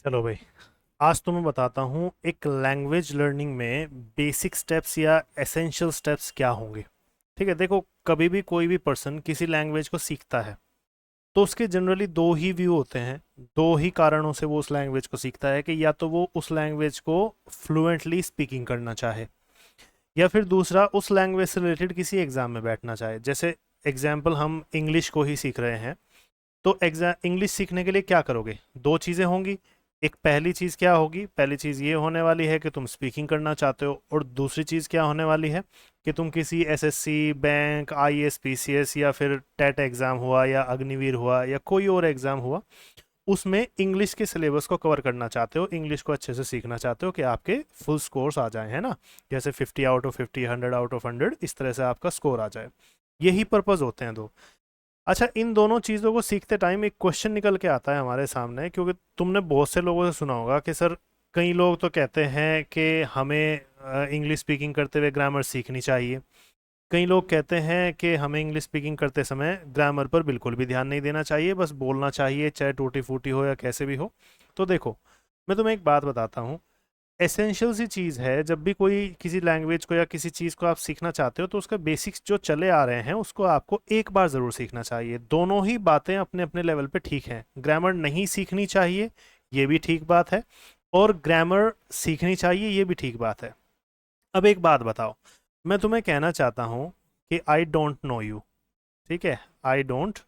चलो भाई, आज तो मैं बताता हूँ एक लैंग्वेज लर्निंग में बेसिक स्टेप्स या एसेंशियल स्टेप्स क्या होंगे। ठीक है, देखो, कभी भी कोई भी पर्सन किसी लैंग्वेज को सीखता है तो उसके जनरली दो ही व्यू होते हैं। दो ही कारणों से वो उस लैंग्वेज को सीखता है कि या तो वो उस लैंग्वेज को फ्लुएंटली स्पीकिंग करना चाहे, या फिर दूसरा उस लैंग्वेज से रिलेटेड किसी एग्जाम में बैठना चाहे। जैसे एग्जाम्पल, हम इंग्लिश को ही सीख रहे हैं तो एग्जाम इंग्लिश सीखने के लिए क्या करोगे? दो चीज़ें होंगी। एक पहली चीज़ क्या होगी? पहली चीज़ ये होने वाली है कि तुम स्पीकिंग करना चाहते हो, और दूसरी चीज़ क्या होने वाली है कि तुम किसी एसएससी, बैंक, आईएएस, पीसीएस या फिर टेट एग्ज़ाम हुआ या अग्निवीर हुआ या कोई और एग्ज़ाम हुआ, उसमें इंग्लिश के सिलेबस को कवर करना चाहते हो, इंग्लिश को अच्छे से सीखना चाहते हो कि आपके फुल स्कोर्स आ जाए, है ना? जैसे 50 आउट ऑफ 50, 100 आउट ऑफ 100, इस तरह से आपका स्कोर आ जाए। यही पर्पज़ होते हैं दो। अच्छा, इन दोनों चीज़ों को सीखते टाइम एक क्वेश्चन निकल के आता है हमारे सामने, क्योंकि तुमने बहुत से लोगों से सुना होगा कि सर, कई लोग तो कहते हैं कि हमें इंग्लिश स्पीकिंग करते हुए ग्रामर सीखनी चाहिए। कई लोग कहते हैं कि हमें इंग्लिश स्पीकिंग करते समय ग्रामर पर बिल्कुल भी ध्यान नहीं देना चाहिए, बस बोलना चाहिए, चाहे टूटी फूटी हो या कैसे भी हो। तो देखो, मैं तुम्हें एक बात बताता हूँ। एसेंशियल सी चीज़ है, जब भी कोई किसी लैंग्वेज को या किसी चीज़ को आप सीखना चाहते हो तो उसका बेसिक्स जो चले आ रहे हैं उसको आपको एक बार ज़रूर सीखना चाहिए। दोनों ही बातें अपने अपने लेवल पे ठीक हैं। ग्रामर नहीं सीखनी चाहिए, ये भी ठीक बात है, और ग्रामर सीखनी चाहिए, ये भी ठीक बात है। अब एक बात बताओ, मैं तुम्हें कहना चाहता हूँ कि आई डोंट नो यू। ठीक है, आई डोंट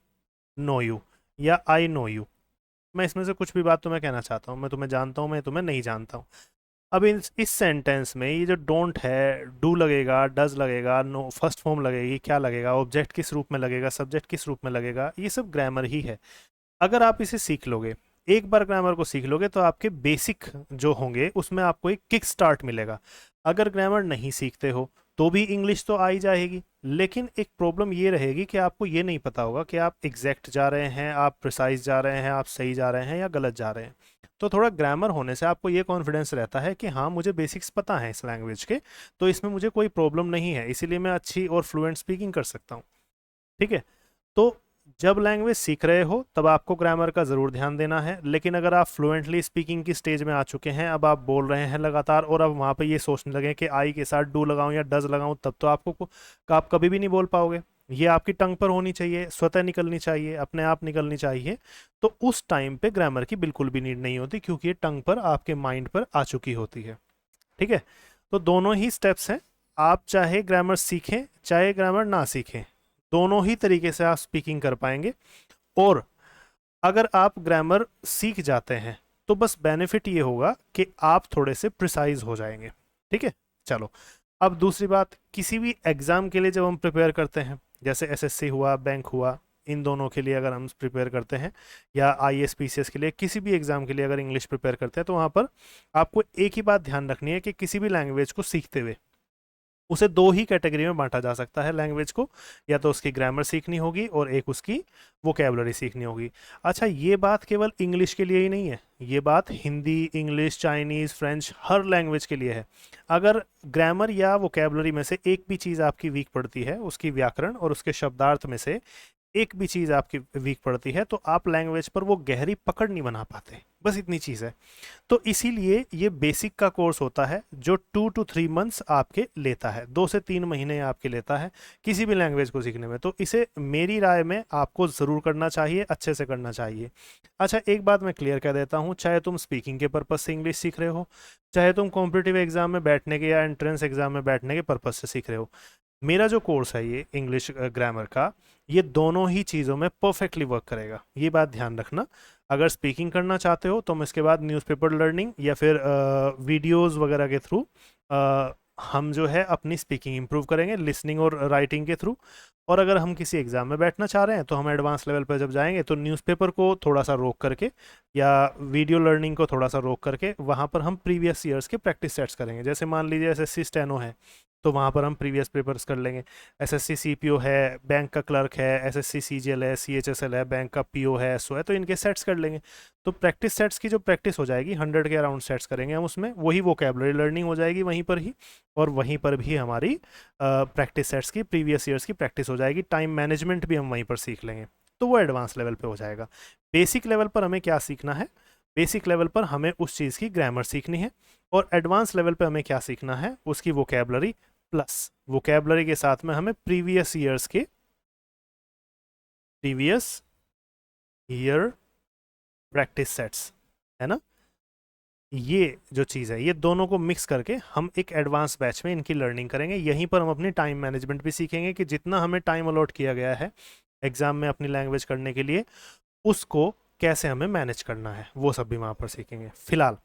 नो यू या आई नो यू, मैं इसमें से कुछ भी बात तुम्हें कहना चाहता हूँ। मैं तुम्हें जानता हूँ, मैं तुम्हें नहीं जानता हूँ। अब इस सेंटेंस में ये जो डोंट है, डू लगेगा, डज लगेगा, नो फर्स्ट फॉर्म लगेगी, क्या लगेगा, ऑब्जेक्ट किस रूप में लगेगा, सब्जेक्ट किस रूप में लगेगा, ये सब ग्रामर ही है। अगर आप इसे सीख लोगे, एक बार ग्रामर को सीख लोगे, तो आपके बेसिक जो होंगे उसमें आपको एक किक स्टार्ट मिलेगा। अगर ग्रामर नहीं सीखते हो तो भी इंग्लिश तो आ ही जाएगी, लेकिन एक प्रॉब्लम ये रहेगी कि आपको ये नहीं पता होगा कि आप एग्जैक्ट जा रहे हैं, आप प्रिसाइज जा रहे हैं, आप सही जा रहे हैं या गलत जा रहे हैं। तो थोड़ा ग्रामर होने से आपको ये कॉन्फिडेंस रहता है कि हाँ, मुझे बेसिक्स पता है इस लैंग्वेज के, तो इसमें मुझे कोई प्रॉब्लम नहीं है, इसीलिए मैं अच्छी और फ्लुएंट स्पीकिंग कर सकता हूँ। ठीक है? तो जब लैंग्वेज सीख रहे हो तब आपको ग्रामर का ज़रूर ध्यान देना है, लेकिन अगर आप फ्लुएंटली स्पीकिंग की स्टेज में आ चुके हैं, अब आप बोल रहे हैं लगातार, और अब वहाँ पे ये सोचने लगे कि आई के साथ डू लगाऊं या डज लगाऊं, तब तो आप कभी भी नहीं बोल पाओगे। ये आपकी टंग पर होनी चाहिए, स्वतः निकलनी चाहिए, अपने आप निकलनी चाहिए। तो उस टाइम पे ग्रामर की बिल्कुल भी नीड नहीं होती, क्योंकि ये टंग पर, आपके माइंड पर आ चुकी होती है। ठीक है? तो दोनों ही स्टेप्स हैं। आप चाहे ग्रामर सीखें चाहे ग्रामर ना सीखें, दोनों ही तरीके से आप स्पीकिंग कर पाएंगे। और अगर आप ग्रामर सीख जाते हैं तो बस बेनिफिट ये होगा कि आप थोड़े से प्रिसाइज हो जाएंगे। ठीक है? चलो, अब दूसरी बात, किसी भी एग्ज़ाम के लिए जब हम प्रिपेयर करते हैं, जैसे एसएससी हुआ, बैंक हुआ, इन दोनों के लिए अगर हम प्रिपेयर करते हैं, या आईएएस पीसीएस के लिए, किसी भी एग्ज़ाम के लिए अगर इंग्लिश प्रिपेयर करते हैं, तो वहाँ पर आपको एक ही बात ध्यान रखनी है कि किसी भी लैंग्वेज को सीखते हुए उसे दो ही कैटेगरी में बांटा जा सकता है लैंग्वेज को। या तो उसकी ग्रामर सीखनी होगी और एक उसकी वोकेबलरी सीखनी होगी। अच्छा, ये बात केवल इंग्लिश के लिए ही नहीं है, ये बात हिंदी, इंग्लिश, चाइनीज़, फ्रेंच, हर लैंग्वेज के लिए है। अगर ग्रामर या वोकेबलरी में से एक भी चीज़ आपकी वीक पड़ती है, उसकी व्याकरण और उसके शब्दार्थ में से एक भी चीज़ आपकी वीक पड़ती है, तो आप लैंग्वेज पर वो गहरी पकड़ नहीं बना पाते। बस इतनी चीज़ है। तो इसीलिए ये बेसिक का कोर्स होता है जो 2 to 3 मंथ्स आपके लेता है, 2 से 3 महीने आपके लेता है किसी भी लैंग्वेज को सीखने में। तो इसे मेरी राय में आपको ज़रूर करना चाहिए, अच्छे से करना चाहिए। अच्छा, एक बात मैं क्लियर कर देता हूँ, चाहे तुम स्पीकिंग के पर्पज़ से इंग्लिश सीख रहे हो, चाहे तुम कॉम्पिटिटिव एग्जाम में बैठने के या एंट्रेंस एग्जाम में बैठने के पर्पज़ से सीख रहे हो, मेरा जो कोर्स है ये इंग्लिश ग्रामर का, ये दोनों ही चीज़ों में परफेक्टली वर्क करेगा। ये बात ध्यान रखना। अगर स्पीकिंग करना चाहते हो तो हम इसके बाद न्यूज़पेपर लर्निंग या फिर वीडियोस वगैरह के थ्रू हम जो है अपनी स्पीकिंग इंप्रूव करेंगे, लिसनिंग और राइटिंग के थ्रू। और अगर हम किसी एग्ज़ाम में बैठना चाह रहे हैं तो हम एडवांस लेवल पर जब जाएंगे तो न्यूज़पेपर को थोड़ा सा रोक करके या वीडियो लर्निंग को थोड़ा सा रोक करके वहाँ पर हम प्रीवियस ईयर्स के प्रैक्टिस सेट्स करेंगे। जैसे मान लीजिए एसएससी स्टेनो है, तो वहाँ पर हम प्रीवियस पेपर्स कर लेंगे। एसएससी सीपीओ है, बैंक का क्लर्क है, एसएससी सीजीएल है, सीएचएसएल है, बैंक का पीओ है, एसओ है, तो इनके सेट्स कर लेंगे। तो प्रैक्टिस सेट्स की जो प्रैक्टिस हो जाएगी, 100 के अराउंड सेट्स करेंगे हम उसमें, वही वोकेबलरी लर्निंग हो जाएगी वहीं पर ही। और वहीं पर भी हमारी प्रैक्टिस सेट्स की, प्रीवियस ईयर्स की प्रैक्टिस हो जाएगी। टाइम मैनेजमेंट भी हम वहीं पर सीख लेंगे, तो वो एडवांस लेवल पे हो जाएगा। बेसिक लेवल पर हमें क्या सीखना है? बेसिक लेवल पर हमें उस चीज़ की ग्रामर सीखनी है, और एडवांस लेवल पे हमें क्या सीखना है, उसकी वोकेबलरी, प्लस वोकेबलरी के साथ में हमें प्रीवियस ईयर प्रैक्टिस सेट्स, है ना। ये जो चीज़ है, ये दोनों को मिक्स करके हम एक एडवांस बैच में इनकी लर्निंग करेंगे। यहीं पर हम अपनी टाइम मैनेजमेंट भी सीखेंगे कि जितना हमें टाइम अलॉट किया गया है एग्जाम में अपनी लैंग्वेज करने के लिए, उसको कैसे हमें मैनेज करना है, वो सब भी वहाँ पर सीखेंगे। फिलहाल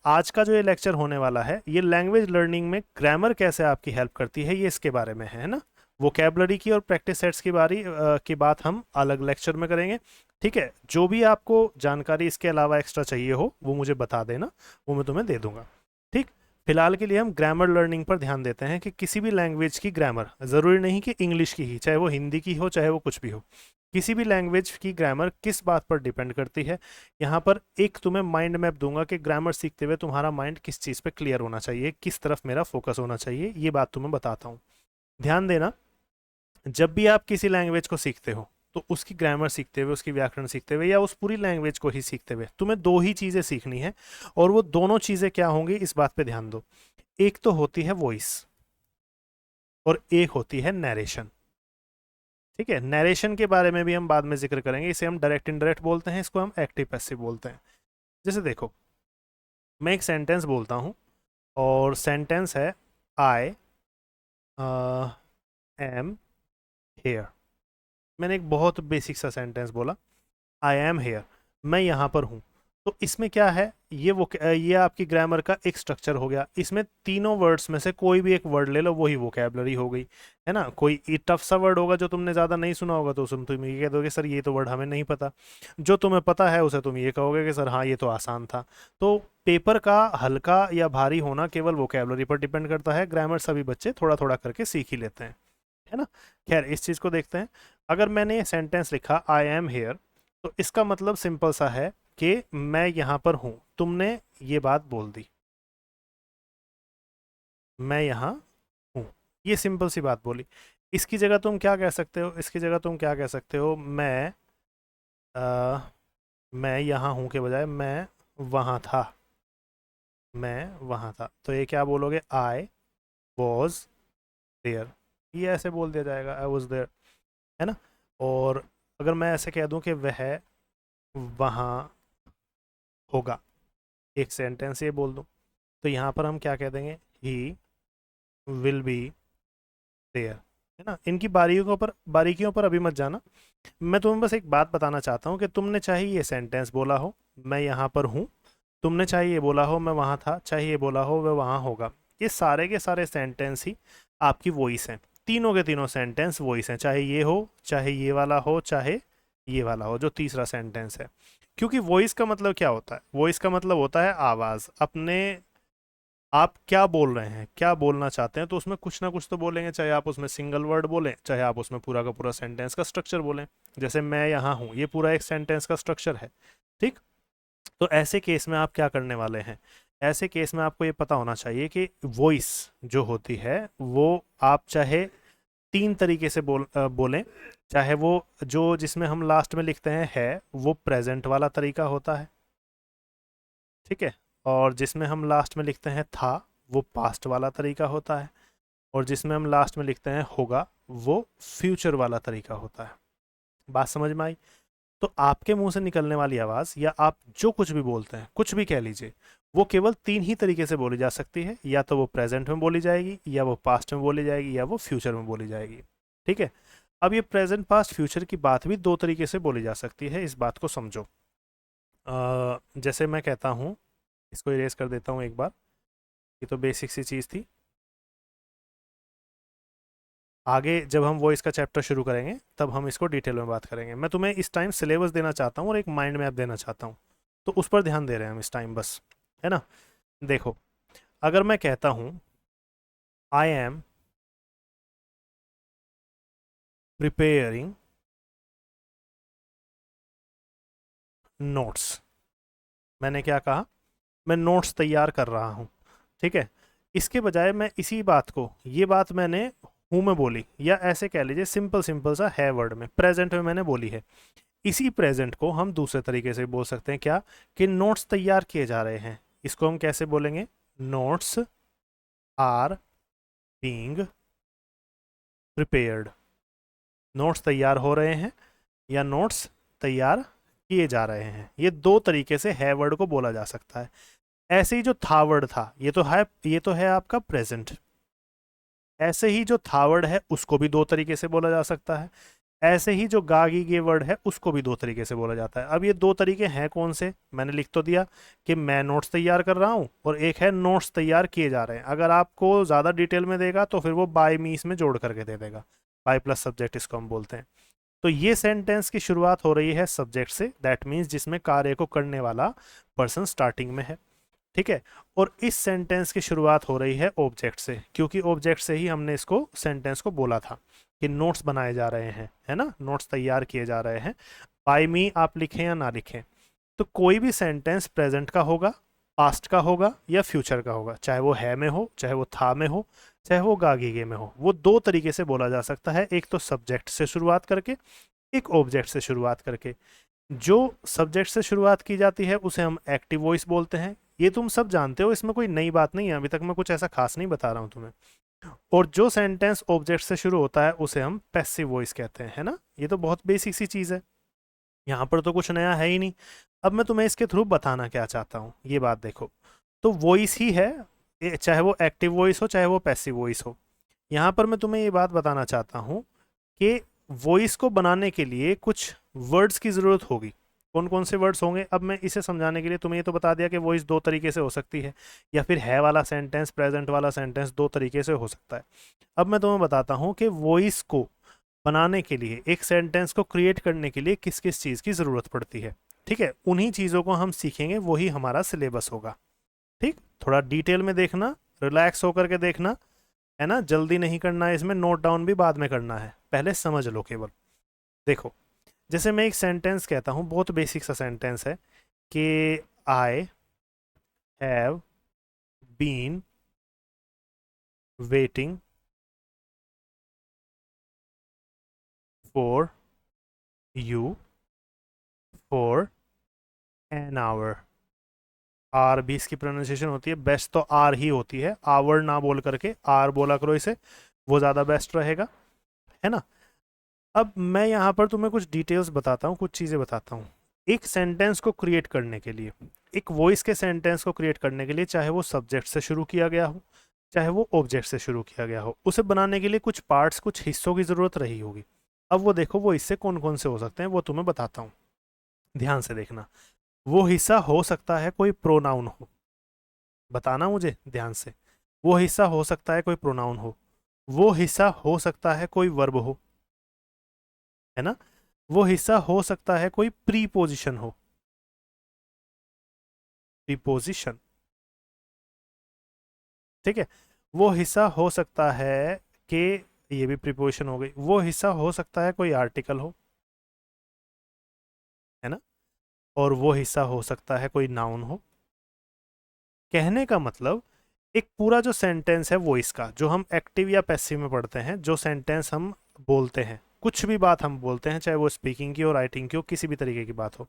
आज का जो ये लेक्चर होने वाला है, ये लैंग्वेज लर्निंग में ग्रामर कैसे आपकी हेल्प करती है, ये इसके बारे में है ना। वोकेबलरी की और प्रैक्टिस सेट्स की बात हम अलग लेक्चर में करेंगे। ठीक है, जो भी आपको जानकारी इसके अलावा एक्स्ट्रा चाहिए हो वो मुझे बता देना, वो मैं तुम्हें दे दूंगा। ठीक, फिलहाल के लिए हम ग्रामर लर्निंग पर ध्यान देते हैं कि किसी भी लैंग्वेज की ग्रामर, ज़रूरी नहीं कि इंग्लिश की ही, चाहे वो हिंदी की हो चाहे वो कुछ भी हो, किसी भी लैंग्वेज की ग्रामर किस बात पर डिपेंड करती है। यहाँ पर एक तुम्हें माइंड मैप दूंगा कि ग्रामर सीखते हुए तुम्हारा माइंड किस चीज़ पे क्लियर होना चाहिए, किस तरफ मेरा फोकस होना चाहिए, ये बात तुम्हें बताता हूँ। ध्यान देना, जब भी आप किसी लैंग्वेज को सीखते हो तो उसकी ग्रामर सीखते हुए, उसकी व्याकरण सीखते हुए, या उस पूरी लैंग्वेज को ही सीखते हुए तुम्हें दो ही चीज़ें सीखनी है, और वो दोनों चीज़ें क्या होंगी, इस बात पे ध्यान दो। एक तो होती है वॉइस, और एक होती है नरेशन। ठीक है, नरेशन के बारे में भी हम बाद में जिक्र करेंगे, इसे हम डायरेक्ट इनडायरेक्ट बोलते हैं, इसको हम एक्टिव पैसिव बोलते हैं। जैसे देखो, मैं एक सेंटेंस बोलता हूँ, और सेंटेंस है आई एम हेयर। मैंने एक बहुत बेसिक सा सेंटेंस बोला, आई एम हेयर, मैं यहाँ पर हूँ। तो इसमें क्या है, ये आपकी ग्रामर का एक स्ट्रक्चर हो गया। इसमें तीनों वर्ड्स में से कोई भी एक वर्ड ले लो, वही वोकेबलरी हो गई, है ना। कोई टफ सा वर्ड होगा जो तुमने ज़्यादा नहीं सुना होगा, तो तुम ये कह दोगे सर ये तो वर्ड हमें नहीं पता। जो तुम्हें पता है उसे तुम ये कहोगे कि सर हाँ ये तो आसान था। तो पेपर का हल्का या भारी होना केवल वोकेबलरी पर डिपेंड करता है। ग्रामर सभी बच्चे थोड़ा थोड़ा करके सीख ही लेते हैं, है ना। खैर, इस चीज़ को देखते हैं। अगर मैंने ये सेंटेंस लिखा आई एम हेयर, तो इसका मतलब सिंपल सा है कि मैं यहाँ पर हूँ। तुमने ये बात बोल दी, मैं यहाँ हूँ, ये सिंपल सी बात बोली। इसकी जगह तुम क्या कह सकते हो, इसकी जगह तुम क्या कह सकते हो, मैं यहाँ हूँ के बजाय मैं वहाँ था, मैं वहाँ था। तो ये क्या बोलोगे, आई वॉज देयर, ये ऐसे बोल दिया जाएगा, आई वॉज देयर, है ना। और अगर मैं ऐसे कह दूं कि वह वहाँ होगा, एक सेंटेंस ये बोल दूं, तो यहाँ पर हम क्या कह देंगे, ही विल बी देयर, है ना। इनकी बारीकियों पर अभी मत जाना। मैं तुम्हें बस एक बात बताना चाहता हूँ कि तुमने चाहे ये सेंटेंस बोला हो, मैं यहाँ पर हूँ, तुमने चाहे ये बोला हो मैं वहाँ था, चाहे ये बोला हो वह वहाँ होगा, ये सारे के सारे सेंटेंस ही आपकी वॉइस हैं। तीनों के तीनों सेंटेंस वॉइस हैं, चाहे ये हो, चाहे ये वाला हो, चाहे ये वाला हो जो तीसरा सेंटेंस है। क्योंकि वॉइस का मतलब क्या होता है, वॉइस का मतलब होता है आवाज़। अपने आप क्या बोल रहे हैं, क्या बोलना चाहते हैं, तो उसमें कुछ ना कुछ तो बोलेंगे, चाहे आप उसमें सिंगल वर्ड बोलें, चाहे आप उसमें पूरा का पूरा सेंटेंस का स्ट्रक्चर बोलें। जैसे मैं यहाँ हूँ, ये पूरा एक सेंटेंस का स्ट्रक्चर है। ठीक, तो ऐसे केस में आप क्या करने वाले हैं, ऐसे केस में आपको ये पता होना चाहिए कि वॉइस जो होती है वो आप चाहे तीन तरीके से बोलें। चाहे वो जो जिसमें हम लास्ट में लिखते हैं है, वो प्रेजेंट वाला तरीका होता है, ठीक है। और जिसमें हम लास्ट में लिखते हैं था, वो पास्ट वाला तरीका होता है। और जिसमें हम लास्ट में लिखते हैं होगा, वो फ्यूचर वाला तरीका होता है। बात समझ में आई। तो आपके मुंह से निकलने वाली आवाज़, या आप जो कुछ भी बोलते हैं, कुछ भी कह लीजिए, वो केवल तीन ही तरीके से बोली जा सकती है। या तो वो प्रेजेंट में बोली जाएगी, या वो पास्ट में बोली जाएगी, या वो फ्यूचर में बोली जाएगी। ठीक है, अब ये प्रेजेंट पास्ट फ्यूचर की बात भी दो तरीके से बोली जा सकती है, इस बात को समझो। जैसे मैं कहता हूँ, इसको इरेज कर देता हूँ एक बार, ये तो बेसिक सी चीज़ थी। आगे जब हम वॉइस का चैप्टर शुरू करेंगे तब हम इसको डिटेल में बात करेंगे। मैं तुम्हें इस टाइम सिलेबस देना चाहता हूँ और एक माइंड मैप देना चाहता हूँ, तो उस पर ध्यान दे रहे हैं हम इस टाइम बस, है ना। देखो, अगर मैं कहता हूँ आई एम प्रिपेयरिंग नोट्स, मैंने क्या कहा, मैं नोट्स तैयार कर रहा हूँ। ठीक है, इसके बजाय मैं इसी बात को, ये बात मैंने हूँ में बोली, या ऐसे कह लीजिए सिंपल सिंपल सा है वर्ड में, प्रेजेंट में मैंने बोली है। इसी प्रेजेंट को हम दूसरे तरीके से बोल सकते हैं क्या, कि नोट्स तैयार किए जा रहे हैं। इसको हम कैसे बोलेंगे, notes are being prepared. Notes तैयार हो रहे हैं या नोट्स तैयार किए जा रहे हैं, ये दो तरीके से है वर्ड को बोला जा सकता है। ऐसे ही जो था वर्ड था, ये तो है आपका प्रेजेंट। ऐसे ही जो था वर्ड है उसको भी दो तरीके से बोला जा सकता है। ऐसे ही जो गागी गे वर्ड है उसको भी दो तरीके से बोला जाता है। अब ये दो तरीके हैं कौन से, मैंने लिख तो दिया कि मैं नोट्स तैयार कर रहा हूँ, और एक है नोट्स तैयार किए जा रहे हैं। अगर आपको ज़्यादा डिटेल में देगा तो फिर वो बाय मी इसमें जोड़ करके दे देगा, बाय प्लस सब्जेक्ट इसको हम बोलते हैं। तो ये सेंटेंस की शुरुआत हो रही है सब्जेक्ट से, दैट मीन्स जिसमें कार्य को करने वाला पर्सन स्टार्टिंग में है, ठीक है। और इस सेंटेंस की शुरुआत हो रही है ऑब्जेक्ट से, क्योंकि ऑब्जेक्ट से ही हमने इसको सेंटेंस को बोला था कि नोट्स बनाए जा रहे हैं, है ना, नोट्स तैयार किए जा रहे हैं। बाय मी आप लिखें या ना लिखें, तो कोई भी सेंटेंस प्रेजेंट का होगा, पास्ट का होगा या फ्यूचर का होगा, चाहे वो है में हो, चाहे वो था में हो, चाहे वो गागीगे में हो, वो दो तरीके से बोला जा सकता है। एक तो सब्जेक्ट से शुरुआत करके, एक ऑब्जेक्ट से शुरुआत करके। जो सब्जेक्ट से शुरुआत की जाती है उसे हम एक्टिव वॉइस बोलते हैं। ये तुम सब जानते हो, इसमें कोई नई बात नहीं है, अभी तक मैं कुछ ऐसा खास नहीं बता रहा हूँ तुम्हें। और जो सेंटेंस ऑब्जेक्ट से शुरू होता है उसे हम पैसिव वॉइस कहते हैं, है ना। ये तो बहुत बेसिक सी चीज़ है, यहाँ पर तो कुछ नया है ही नहीं। अब मैं तुम्हें इसके थ्रू बताना क्या चाहता हूँ, ये बात देखो। तो वॉइस ही है, चाहे वो एक्टिव वॉइस हो चाहे वो पैसिव वॉइस हो। यहाँ पर मैं तुम्हें ये बात बताना चाहता हूँ कि वॉइस को बनाने के लिए कुछ वर्ड्स की ज़रूरत होगी। कौन कौन से वर्ड्स होंगे, अब मैं इसे समझाने के लिए तुम्हें ये तो बता दिया कि वॉइस दो तरीके से हो सकती है, या फिर है वाला सेंटेंस प्रेजेंट वाला सेंटेंस दो तरीके से हो सकता है। अब मैं तुम्हें बताता हूँ कि वॉइस को बनाने के लिए, एक सेंटेंस को क्रिएट करने के लिए किस किस चीज़ की ज़रूरत पड़ती है, ठीक है। उन्हीं चीज़ों को हम सीखेंगे, वही हमारा सिलेबस होगा, ठीक। थोड़ा डिटेल में देखना, रिलैक्स होकर के देखना, है ना, जल्दी नहीं करना है इसमें, नोट डाउन भी बाद में करना है, पहले समझ लो केवल। देखो, जैसे मैं एक सेंटेंस कहता हूँ, बहुत बेसिक सा सेंटेंस है कि I have been waiting for you for an hour. आर भी इसकी प्रोनाउंसिएशन होती है, बेस्ट तो आर ही होती है, आवर ना बोल करके आर बोला करो इसे, वो ज़्यादा बेस्ट रहेगा, है ना। अब मैं यहाँ पर तुम्हें कुछ डिटेल्स बताता हूँ, कुछ चीज़ें बताता हूँ। एक सेंटेंस को क्रिएट करने के लिए, एक वॉइस के सेंटेंस को क्रिएट करने के लिए, चाहे वो सब्जेक्ट से शुरू किया गया हो चाहे वो ऑब्जेक्ट से शुरू किया गया हो, उसे बनाने के लिए कुछ पार्ट्स, कुछ हिस्सों की ज़रूरत रही होगी। अब वो देखो, वो हिस्से कौन कौन से हो सकते हैं वो तुम्हें बताता हूँ, ध्यान से देखना। वो हिस्सा हो सकता है कोई प्रोनाउन हो, बताना मुझे ध्यान से। वो हिस्सा हो सकता है कोई प्रोनाउन हो, वो हिस्सा हो सकता है कोई वर्ब हो, है ना। वो हिस्सा हो सकता है कोई प्रीपोजिशन हो, प्रीपोजिशन, ठीक है। वो हिस्सा हो सकता है कि, ये भी प्रीपोजिशन हो गई। वो हिस्सा हो सकता है कोई आर्टिकल हो, है ना। और वो हिस्सा हो सकता है कोई नाउन हो। कहने का मतलब, एक पूरा जो सेंटेंस है वॉइस का, जो हम एक्टिव या पैसिव में पढ़ते हैं, जो सेंटेंस हम बोलते हैं, कुछ भी बात हम बोलते हैं, चाहे वो स्पीकिंग की हो, राइटिंग की हो, किसी भी तरीके की बात हो,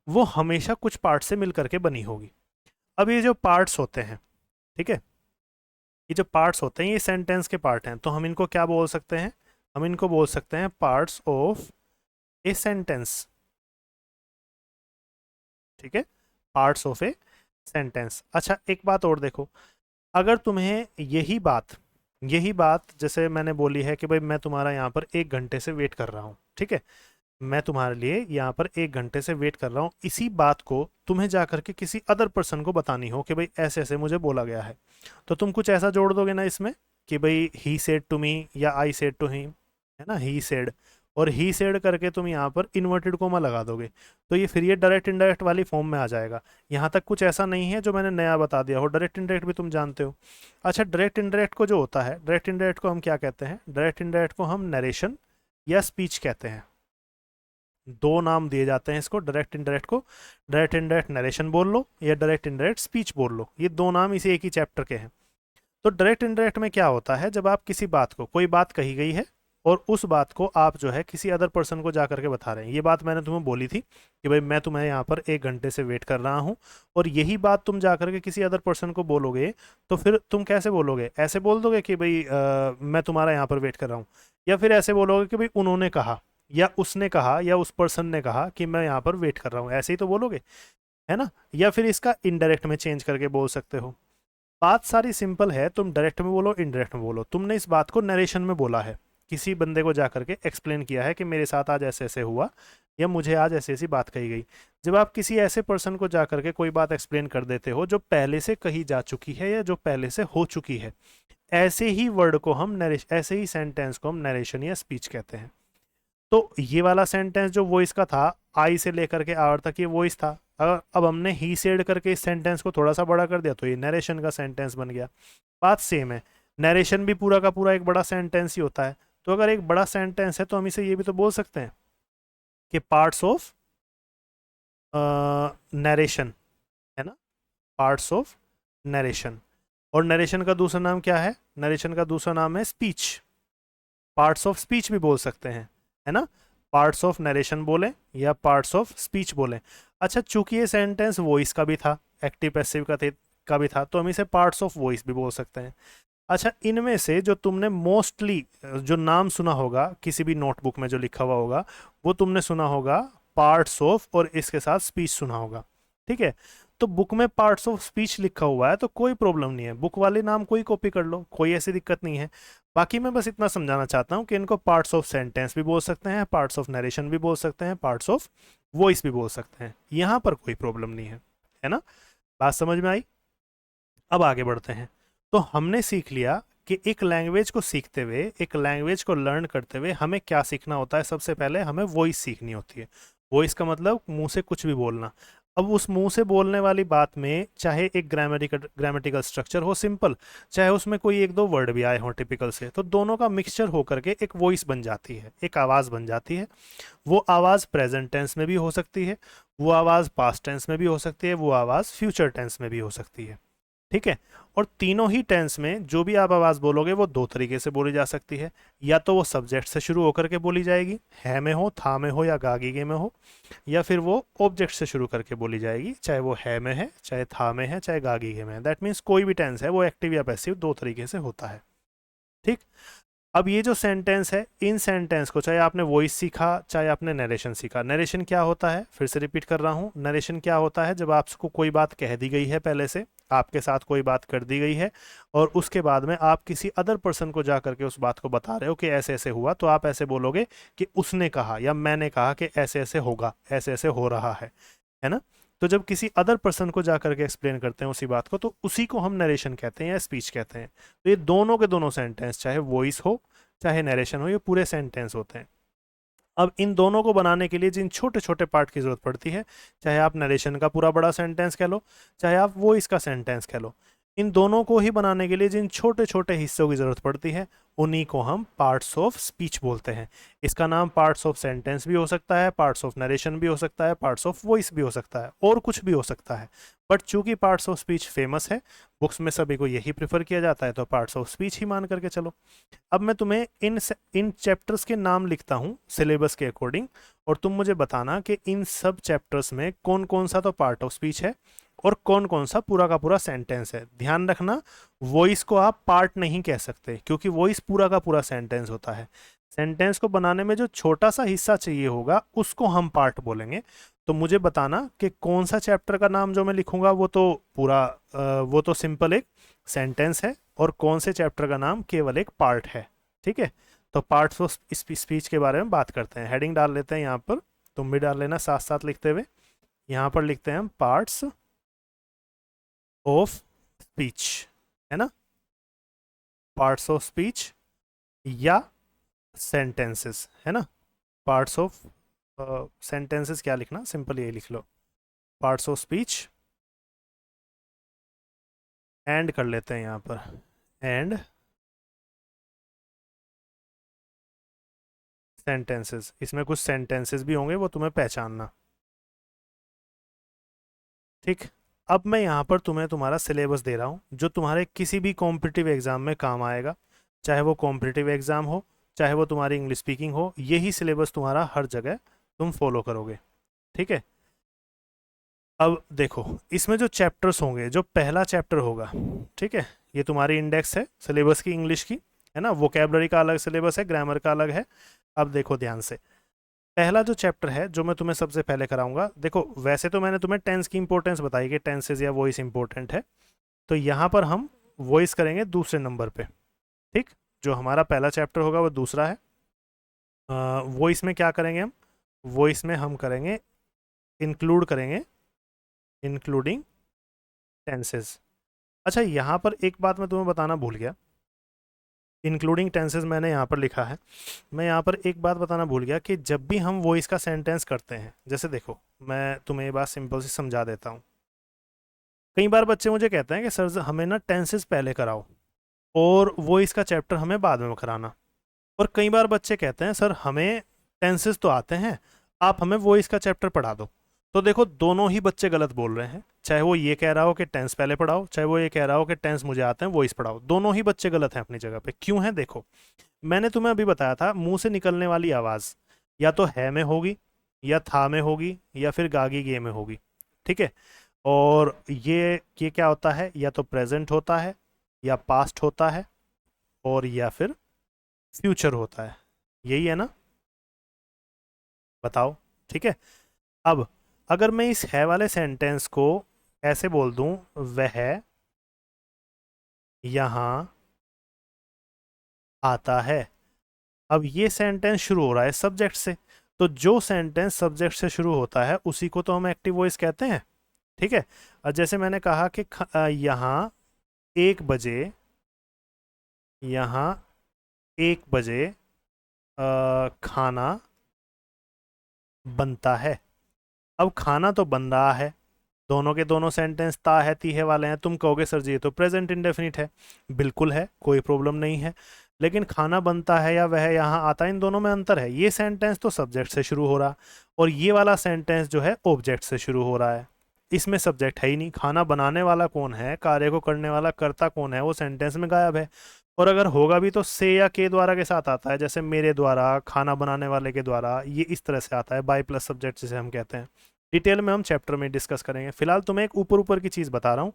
वो हमेशा कुछ पार्ट से मिल करके बनी होगी। अब ये जो पार्ट्स होते हैं, ठीक है, ये जो पार्ट्स होते हैं ये सेंटेंस के पार्ट हैं, तो हम इनको क्या बोल सकते हैं, हम इनको बोल सकते हैं पार्ट्स ऑफ ए सेंटेंस, ठीक है, पार्ट्स ऑफ ए सेंटेंस। अच्छा, एक बात और देखो, अगर तुम्हें यही बात जैसे मैंने बोली है कि भाई मैं तुम्हारा यहाँ पर 1 घंटे से वेट कर रहा हूँ, ठीक है, मैं तुम्हारे लिए यहाँ पर 1 घंटे से वेट कर रहा हूँ, इसी बात को तुम्हें जा करके किसी अदर पर्सन को बतानी हो कि भाई ऐसे ऐसे मुझे बोला गया है, तो तुम कुछ ऐसा जोड़ दोगे ना इसमें कि भाई ही सेड टू मी या आई सेड टू हिम, है ना, ही सेड, और ही सेड करके तुम यहाँ पर इन्वर्टेड कोमा लगा दोगे, तो ये फिर ये डायरेक्ट इनडायरेक्ट वाली फॉर्म में आ जाएगा। यहाँ तक कुछ ऐसा नहीं है जो मैंने नया बता दिया हो, डायरेक्ट इनडायरेक्ट भी तुम जानते हो। अच्छा, डायरेक्ट इनडायरेक्ट को जो होता है, डायरेक्ट इनडायरेक्ट को हम क्या कहते हैं, डायरेक्ट इनडायरेक्ट को हम नरेशन या स्पीच कहते हैं। दो नाम दिए जाते हैं इसको, डायरेक्ट इनडायरेक्ट को, डायरेक्ट इनडायरेक्ट नरेशन बोल लो या डायरेक्ट इनडायरेक्ट स्पीच बोल लो, ये दो नाम इसी एक ही चैप्टर के हैं। तो डायरेक्ट इनडायरेक्ट में क्या होता है, जब आप किसी बात को, कोई बात कही गई है, और उस बात को आप जो है किसी अदर पर्सन को जा करके बता रहे हैं। ये बात मैंने तुम्हें बोली थी कि भाई मैं तुम्हें यहाँ पर 1 घंटे से वेट कर रहा हूँ, और यही बात तुम जा करके किसी अदर पर्सन को बोलोगे, तो फिर तुम कैसे बोलोगे? ऐसे बोल दोगे कि भाई मैं तुम्हारा यहाँ पर वेट कर रहा हूँ, या फिर ऐसे बोलोगे कि भाई उन्होंने कहा, या उसने कहा, या उस पर्सन ने कहा कि मैं यहाँ पर वेट कर रहा हूँ, ऐसे ही तो बोलोगे, है ना? या फिर इसका इनडायरेक्ट में चेंज करके बोल सकते हो। बात सारी सिंपल है, तुम डायरेक्ट में बोलो, इनडायरेक्ट में बोलो। तुमने इस बात को नरेशन में बोला है, किसी बंदे को जा करके एक्सप्लेन किया है कि मेरे साथ आज ऐसे ऐसे हुआ, या मुझे आज ऐसी ऐसी बात कही गई। जब आप किसी ऐसे पर्सन को जा करके कोई बात एक्सप्लेन कर देते हो जो पहले से कही जा चुकी है या जो पहले से हो चुकी है, ऐसे ही वर्ड को हम नरेश ऐसे ही सेंटेंस को हम नरेशन या स्पीच कहते हैं। तो ये वाला सेंटेंस जो वॉइस का था, आई से लेकर के आर तक ये वॉइस था। अगर अब हमने ही सेड करके इस सेंटेंस को थोड़ा सा बड़ा कर दिया तो ये नरेशन का सेंटेंस बन गया। बात सेम है, नरेशन भी पूरा का पूरा एक बड़ा सेंटेंस ही होता है। तो अगर एक बड़ा सेंटेंस है तो हम इसे ये भी तो बोल सकते हैं कि पार्ट्स ऑफ नरेशन, है ना? Parts of narration. और नरेशन का दूसरा नाम क्या है? नरेशन का दूसरा नाम है स्पीच। पार्ट्स ऑफ स्पीच भी बोल सकते हैं, है ना? पार्ट्स ऑफ नरेशन बोले या पार्ट्स ऑफ स्पीच बोले। अच्छा, चूंकि ये सेंटेंस वॉइस का भी था, एक्टिव पैसिव का भी था, तो हम इसे पार्ट्स ऑफ वॉइस भी बोल सकते हैं। अच्छा, इनमें से जो तुमने मोस्टली जो नाम सुना होगा किसी भी नोटबुक में जो लिखा हुआ होगा, वो तुमने सुना होगा पार्ट्स ऑफ, और इसके साथ स्पीच सुना होगा। ठीक है, तो बुक में पार्ट्स ऑफ स्पीच लिखा हुआ है तो कोई प्रॉब्लम नहीं है, बुक वाले नाम कोई कॉपी कर लो, कोई ऐसी दिक्कत नहीं है। बाकी मैं बस इतना समझाना चाहता हूँ कि इनको पार्ट्स ऑफ सेंटेंस भी बोल सकते हैं, पार्ट्स ऑफ नरेशन भी बोल सकते हैं, पार्ट्स ऑफ वॉइस भी बोल सकते हैं, यहाँ पर कोई प्रॉब्लम नहीं है ना? बात समझ में आई? अब आगे बढ़ते हैं। तो हमने सीख लिया कि एक लैंग्वेज को सीखते हुए, एक लैंग्वेज को लर्न करते हुए हमें क्या सीखना होता है। सबसे पहले हमें वॉइस सीखनी होती है। वॉइस का मतलब मुंह से कुछ भी बोलना। अब उस मुंह से बोलने वाली बात में चाहे एक ग्रामेटिकल स्ट्रक्चर हो सिंपल, चाहे उसमें कोई एक दो वर्ड भी आए हों टिपिकल से, तो दोनों का मिक्सचर होकर के एक वॉइस बन जाती है, एक आवाज़ बन जाती है। वो आवाज़ प्रेजेंट टेंस में भी हो सकती है, वो आवाज़ पास्ट टेंस में भी हो सकती है, वो आवाज़ फ्यूचर टेंस में भी हो सकती है। ठीक है, और तीनों ही टेंस में जो भी आप आवाज़ बोलोगे वो दो तरीके से बोली जा सकती है। या तो वो सब्जेक्ट से शुरू होकर के बोली जाएगी, है में हो, था में हो या गागीगे में हो, या फिर वो ऑब्जेक्ट से शुरू करके बोली जाएगी, चाहे वो है में है, चाहे था में है, चाहे गागीगे में है। दैट मीन्स कोई भी टेंस है वो एक्टिव या पैसिव दो तरीके से होता है। ठीक, अब ये जो सेंटेंस है, इन सेंटेंस को चाहे आपने वॉइस सीखा चाहे आपने नरेशन सीखा। नरेशन क्या होता है, फिर से रिपीट कर रहा हूँ, नरेशन क्या होता है? जब आपको कोई बात कह दी गई है, पहले से आपके साथ कोई बात कर दी गई है, और उसके बाद में आप किसी अदर पर्सन को जा करके उस बात को बता रहे हो कि ऐसे ऐसे हुआ, तो आप ऐसे बोलोगे कि उसने कहा या मैंने कहा कि ऐसे ऐसे होगा, ऐसे ऐसे हो रहा है ना? तो जब किसी अदर पर्सन को जा करके एक्सप्लेन करते हैं उसी बात को, तो उसी को हम नरेशन कहते हैं या स्पीच कहते हैं। तो ये दोनों के दोनों सेंटेंस, चाहे वॉइस हो चाहे नरेशन हो, ये पूरे सेंटेंस होते हैं। अब इन दोनों को बनाने के लिए जिन छोटे छोटे पार्ट की जरूरत पड़ती है, चाहे आप नरेशन का पूरा बड़ा सेंटेंस कह लो, चाहे आप वॉइस का सेंटेंस कह लो, इन दोनों को ही बनाने के लिए जिन छोटे छोटे हिस्सों की जरूरत पड़ती है, उन्हीं को हम पार्ट्स ऑफ स्पीच बोलते हैं। इसका नाम पार्ट्स ऑफ सेंटेंस भी हो सकता है, पार्ट्स ऑफ नरेशन भी हो सकता है, पार्ट्स ऑफ वॉइस भी हो सकता है, और कुछ भी हो सकता है। बट चूंकि पार्ट्स ऑफ स्पीच फेमस है, बुक्स में सभी को यही प्रेफर किया जाता है, तो पार्ट्स ऑफ स्पीच ही मान करके चलो। अब मैं तुम्हें इन चैप्टर्स के नाम लिखता हूँ सिलेबस के अकॉर्डिंग, और तुम मुझे बताना कि इन सब चैप्टर्स में कौन कौन सा तो पार्ट ऑफ स्पीच है और कौन कौन सा पूरा का पूरा सेंटेंस है। ध्यान रखना, वॉइस को आप पार्ट नहीं कह सकते, क्योंकि वॉइस पूरा का पूरा सेंटेंस होता है। सेंटेंस को बनाने में जो छोटा सा हिस्सा चाहिए होगा उसको हम पार्ट बोलेंगे। तो मुझे बताना कि कौन सा चैप्टर का नाम जो मैं लिखूंगा वो तो पूरा वो तो सिंपल एक सेंटेंस है, और कौन से चैप्टर का नाम केवल एक पार्ट है। ठीक है, तो पार्ट्स ऑफ स्पीच के बारे में बात करते हैं। हेडिंग डाल लेते हैं यहाँ पर, तुम भी डाल लेना साथ साथ लिखते हुए। यहाँ पर लिखते हैं हम पार्ट्स ऑफ स्पीच, है ना? पार्ट्स ऑफ स्पीच या सेंटेंसेस, है ना? पार्ट्स ऑफ सेंटेंसेस क्या लिखना, सिंपल यही लिख लो, पार्ट्स ऑफ स्पीच। एंड कर लेते हैं यहाँ पर, एंड सेंटेंसेस। इसमें कुछ सेंटेंसेस भी होंगे, वो तुम्हें पहचानना। ठीक, अब मैं यहाँ पर तुम्हें तुम्हारा सिलेबस दे रहा हूँ जो तुम्हारे किसी भी कॉम्पिटिटिव एग्जाम में काम आएगा, चाहे वो कॉम्पिटिटिव एग्जाम हो, चाहे वो तुम्हारी इंग्लिश स्पीकिंग हो, यही सिलेबस तुम्हारा हर जगह तुम फॉलो करोगे। ठीक है। अब देखो इसमें जो चैप्टर्स होंगे, जो पहला चैप्टर होगा, ठीक है, ये तुम्हारी इंडेक्स है सिलेबस की इंग्लिश की, है ना। वोकेबलरी का अलग सिलेबस है, ग्रामर का अलग है। अब देखो ध्यान से, पहला जो चैप्टर है जो मैं तुम्हें सबसे पहले कराऊंगा, देखो वैसे तो मैंने तुम्हें टेंस की इंपॉर्टेंस बताई कि टेंसेज या वॉइस इंपॉर्टेंट है, तो यहाँ पर हम वॉइस करेंगे दूसरे नंबर पे। ठीक, जो हमारा पहला चैप्टर होगा वो दूसरा है। वॉइस में क्या करेंगे हम, वॉइस में हम करेंगे, इंक्लूड करेंगे, इंक्लूडिंग टेंसेज। अच्छा यहाँ पर एक बात मैं तुम्हें बताना भूल गया, इंक्लूडिंग टेंसेज मैंने यहाँ पर लिखा है, मैं यहाँ पर एक बात बताना भूल गया कि जब भी हम वॉइस का सेंटेंस करते हैं, जैसे देखो मैं तुम्हें ये बात सिंपल से समझा देता हूँ। कई बार बच्चे मुझे कहते हैं कि सर हमें ना टेंसेज पहले कराओ और वॉइस का चैप्टर हमें बाद में कराना। और कई बार बच्चे कहते हैं सर हमें टेंसेस तो आते हैं, आप हमें वॉइस का चैप्टर पढ़ा दो। तो देखो दोनों ही बच्चे गलत बोल रहे हैं, चाहे वो ये कह रहा हो कि टेंस पहले पढ़ाओ, चाहे वो ये कह रहा हो कि टेंस मुझे आते हैं वॉइस पढ़ाओ, दोनों ही बच्चे गलत हैं अपनी जगह पे। क्यों है देखो, मैंने तुम्हें अभी बताया था मुंह से निकलने वाली आवाज़ या तो है में होगी, या था में होगी, या फिर गागी गे में होगी। ठीक है, और ये क्या होता है, या तो प्रेजेंट होता है, या पास्ट होता है, और या फिर फ्यूचर होता है। यही है ना, बताओ। ठीक है, अब अगर मैं इस है वाले सेंटेंस को ऐसे बोल दूं, वह यहां आता है। अब ये सेंटेंस शुरू हो रहा है सब्जेक्ट से, तो जो सेंटेंस सब्जेक्ट से शुरू होता है उसी को तो हम एक्टिव वॉइस कहते हैं। ठीक है, और जैसे मैंने कहा कि यहाँ 1 बजे, यहाँ 1 बजे खाना बनता है। अब खाना तो बन रहा है, दोनों के दोनों सेंटेंस ता है ती है वाले हैं। तुम कहोगे सर जी ये तो प्रेजेंट इंडेफिनिट है, बिल्कुल है, कोई प्रॉब्लम नहीं है, लेकिन खाना बनता है या वह यहाँ आता है, इन दोनों में अंतर है। ये सेंटेंस तो सब्जेक्ट से शुरू हो रहा, और ये वाला सेंटेंस जो है ऑब्जेक्ट से शुरू हो रहा है। इसमें सब्जेक्ट है ही नहीं, खाना बनाने वाला कौन है, कार्य को करने वाला कर्ता कौन है, वो सेंटेंस में गायब है। और अगर होगा भी तो से या के द्वारा के साथ आता है, जैसे मेरे द्वारा, खाना बनाने वाले के द्वारा, ये इस तरह से आता है, बाय प्लस सब्जेक्ट जिसे हम कहते हैं। डिटेल में हम चैप्टर में डिस्कस करेंगे, फिलहाल तुम्हें एक ऊपर ऊपर की चीज़ बता रहा हूँ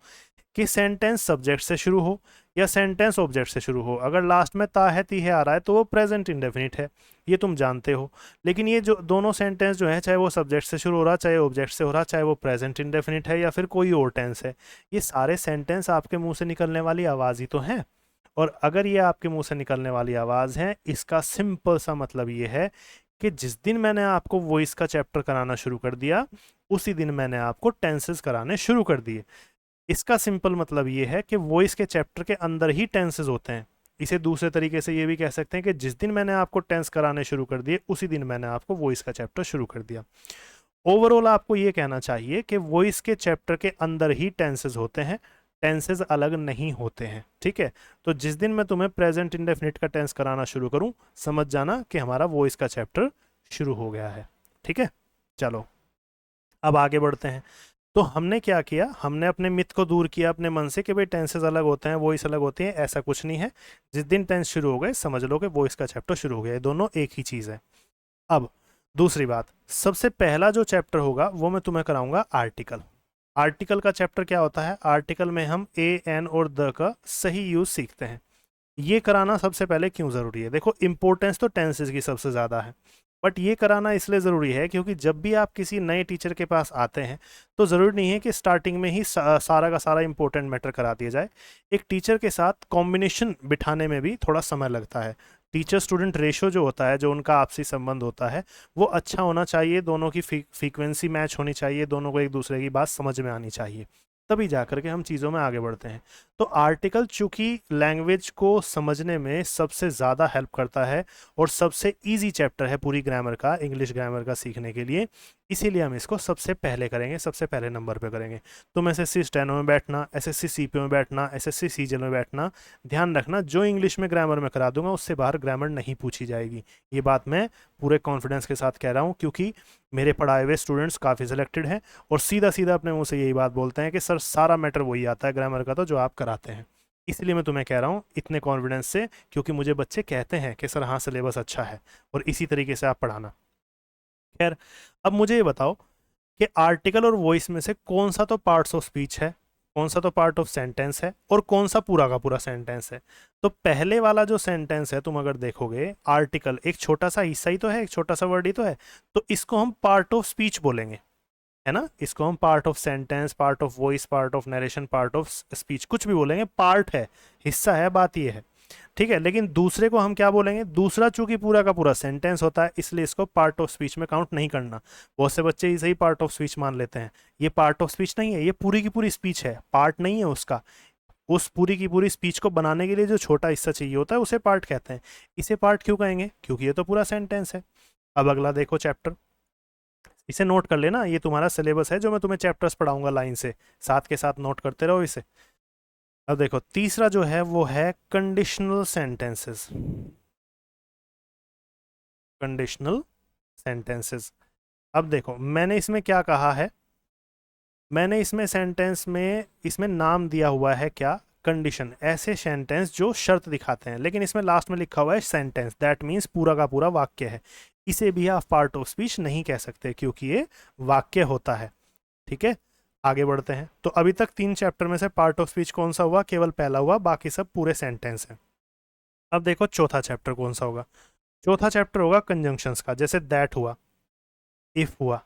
कि सेंटेंस सब्जेक्ट से शुरू हो या सेंटेंस ऑब्जेक्ट से शुरू हो, अगर लास्ट में ता है ती है आ रहा है तो वो प्रेजेंट इंडेफिनिट है, ये तुम जानते हो। लेकिन ये जो दोनों सेंटेंस जो है, चाहे वो सब्जेक्ट से शुरू हो रहा, चाहे ऑब्जेक्ट से हो रहा, चाहे वो प्रेजेंट इंडेफिनिट है या फिर कोई और टेंस है, ये सारे सेंटेंस आपके मुंह से निकलने वाली आवाज़ ही तो हैं। और अगर ये आपके मुंह से निकलने वाली आवाज़ है, इसका सिंपल सा मतलब ये है कि जिस दिन मैंने आपको वॉइस का चैप्टर कराना शुरू कर दिया, उसी दिन मैंने आपको टेंसेस कराने शुरू कर दिए। इसका सिंपल मतलब ये है कि वॉइस के चैप्टर के अंदर ही टेंसेस होते हैं। इसे दूसरे तरीके से ये भी कह सकते हैं कि जिस दिन मैंने आपको टेंस कराने शुरू कर दिए, उसी दिन मैंने आपको वॉइस का चैप्टर शुरू कर दिया। ओवरऑल आपको ये कहना चाहिए कि वॉइस के चैप्टर के अंदर ही टेंसेस होते हैं, टेंसेस अलग नहीं होते हैं। ठीक है, तो जिस दिन मैं तुम्हें प्रेजेंट इंडेफिनिट का टेंस कराना शुरू करूं, समझ जाना कि हमारा वॉइस का चैप्टर शुरू हो गया है। ठीक है, चलो अब आगे बढ़ते हैं। तो हमने क्या किया, हमने अपने मिथ को दूर किया अपने मन से कि भाई टेंसेस अलग होते हैं, वॉइस अलग होती है, ऐसा कुछ नहीं है। जिस दिन टेंस शुरू हो गए समझ लो कि वॉइस का चैप्टर शुरू हो गया, ये दोनों एक ही चीज़ है। अब दूसरी बात, सबसे पहला जो चैप्टर होगा वो मैं तुम्हें कराऊंगा आर्टिकल। आर्टिकल का चैप्टर क्या होता है, आर्टिकल में हम ए एन और द का सही यूज सीखते हैं। ये कराना सबसे पहले क्यों ज़रूरी है, देखो इंपॉर्टेंस तो टेंसेस की सबसे ज़्यादा है, बट ये कराना इसलिए ज़रूरी है क्योंकि जब भी आप किसी नए टीचर के पास आते हैं तो ज़रूरी नहीं है कि स्टार्टिंग में ही सारा का सारा इंपॉर्टेंट मैटर करा दिया जाए। एक टीचर के साथ कॉम्बिनेशन बिठाने में भी थोड़ा समय लगता है। टीचर स्टूडेंट रेशो जो होता है, जो उनका आपसी संबंध होता है, वो अच्छा होना चाहिए, दोनों की फ्रीक्वेंसी मैच होनी चाहिए, दोनों को एक दूसरे की बात समझ में आनी चाहिए, तभी जा करके हम चीज़ों में आगे बढ़ते हैं। तो आर्टिकल चूंकि लैंग्वेज को समझने में सबसे ज़्यादा हेल्प करता है और सबसे इजी चैप्टर है पूरी ग्रामर का, इंग्लिश ग्रामर का सीखने के लिए, इसीलिए हम इसको सबसे पहले करेंगे, सबसे पहले नंबर पे करेंगे। तुम एसएससी स्टेनो में बैठना, एसएससी सीपीओ में बैठना, एसएससी सीजीएल में बैठना, ध्यान रखना जो इंग्लिश में ग्रामर में करा दूंगा उससे बाहर ग्रामर नहीं पूछी जाएगी। ये बात मैं पूरे कॉन्फिडेंस के साथ कह रहा हूँ क्योंकि मेरे पढ़ाए हुए स्टूडेंट्स काफ़ी सिलेक्टेड हैं और सीधा सीधा अपने मुंह से यही बात बोलते हैं कि सर सारा मैटर वही आता है ग्रामर का तो जो आप कराते हैं। इसलिए मैं तुम्हें कह रहा हूँ इतने कॉन्फिडेंस से, क्योंकि मुझे बच्चे कहते हैं कि सर हाँ सिलेबस अच्छा है और इसी तरीके से आप पढ़ाना। खैर, अब मुझे ये बताओ कि आर्टिकल और वॉइस में से कौन सा तो पार्ट्स ऑफ स्पीच है, कौन सा तो पार्ट ऑफ सेंटेंस है, और कौन सा पूरा का पूरा सेंटेंस है। तो पहले वाला जो सेंटेंस है, तुम अगर देखोगे आर्टिकल एक छोटा सा हिस्सा ही तो है, एक छोटा सा वर्ड ही तो है, तो इसको हम पार्ट ऑफ स्पीच बोलेंगे, है ना। इसको हम part of sentence, part of voice, part of narration, part of speech, कुछ भी बोलेंगे, पार्ट है, हिस्सा है, बात ये है। ठीक है, लेकिन दूसरे को हम क्या बोलेंगे, दूसरा चूंकि पूरा का पूरा सेंटेंस होता है, इसलिए इसको पार्ट ऑफ स्पीच में काउंट नहीं करना। बहुत से बच्चे इसे ही पार्ट ऑफ स्पीच मान लेते हैं। ये पार्ट ऑफ स्पीच नहीं है, ये पूरी की पूरी स्पीच है, पार्ट नहीं है उसका। उस पूरी की पूरी स्पीच को बनाने के लिए जो छोटा हिस्सा चाहिए होता है उसे पार्ट कहते हैं। इसे पार्ट क्यों कहेंगे, क्योंकि ये तो पूरा सेंटेंस है। अब अगला देखो चैप्टर, इसे नोट कर लेना, ये तुम्हारा सिलेबस है जो मैं तुम्हें चैप्टर्स पढ़ाऊंगा लाइन से, साथ के साथ नोट करते रहो इसे। अब देखो तीसरा जो है वो है कंडीशनल सेंटेंसेस। Conditional sentences. अब देखो मैंने इसमें क्या कहा है, मैंने इसमें सेंटेंस में इसमें नाम दिया हुआ है क्या, कंडीशन, ऐसे सेंटेंस जो शर्त दिखाते हैं, लेकिन इसमें लास्ट में लिखा हुआ है सेंटेंस, दैट मीन्स पूरा का पूरा वाक्य है। इसे भी आप पार्ट ऑफ स्पीच नहीं कह सकते क्योंकि ये वाक्य होता है। ठीक है, आगे बढ़ते हैं। तो अभी तक 3 चैप्टर में से पार्ट ऑफ स्पीच कौन सा हुआ, केवल पहला हुआ, बाकी सब पूरे सेंटेंस हैं। अब देखो चौथा चैप्टर कौन सा होगा। चौथा चैप्टर होगा कंजंक्शंस का, जैसे दैट हुआ, इफ हुआ,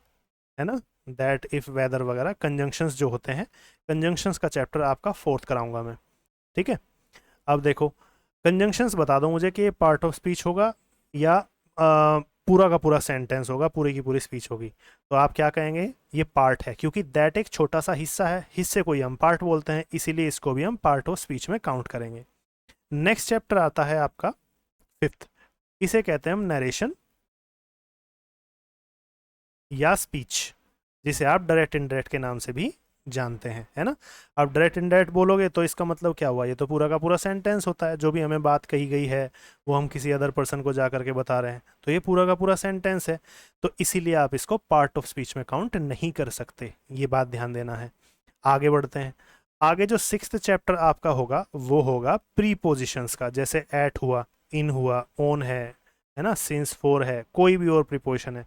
है ना, दैट, इफ, वेदर वगैरह कंजंक्शंस जो होते हैं, कंजंक्शंस का चैप्टर आपका 4th कराऊंगा मैं। ठीक है, अब देखो कंजंक्शंस बता दो मुझे कि ये पार्ट ऑफ स्पीच होगा या पूरा का पूरा सेंटेंस होगा, पूरी की पूरी स्पीच होगी। तो आप क्या कहेंगे, ये पार्ट है, क्योंकि दैट एक छोटा सा हिस्सा है, हिस्से को ही हम पार्ट बोलते हैं, इसीलिए इसको भी हम पार्ट ऑफ स्पीच में काउंट करेंगे। नेक्स्ट चैप्टर आता है आपका 5th, इसे कहते हैं हम नरेशन या स्पीच, जिसे आप डायरेक्ट इनडायरेक्ट के नाम से भी जानते हैं, है ना। अब डायरेक्ट इनडायरेक्ट बोलोगे तो इसका मतलब क्या हुआ, ये तो पूरा का पूरा सेंटेंस होता है, जो भी हमें बात कही गई है वो हम किसी अदर पर्सन को जा करके बता रहे हैं, तो ये पूरा का पूरा सेंटेंस है। तो इसीलिए आप इसको पार्ट ऑफ स्पीच में काउंट नहीं कर सकते, ये बात ध्यान देना है। आगे बढ़ते हैं। आगे जो 6th चैप्टर आपका होगा वो होगा प्रीपोजिशंस का, जैसे एट हुआ, इन हुआ, ऑन है ना, सिंस, फॉर है, कोई भी और प्रीपोजिशन है।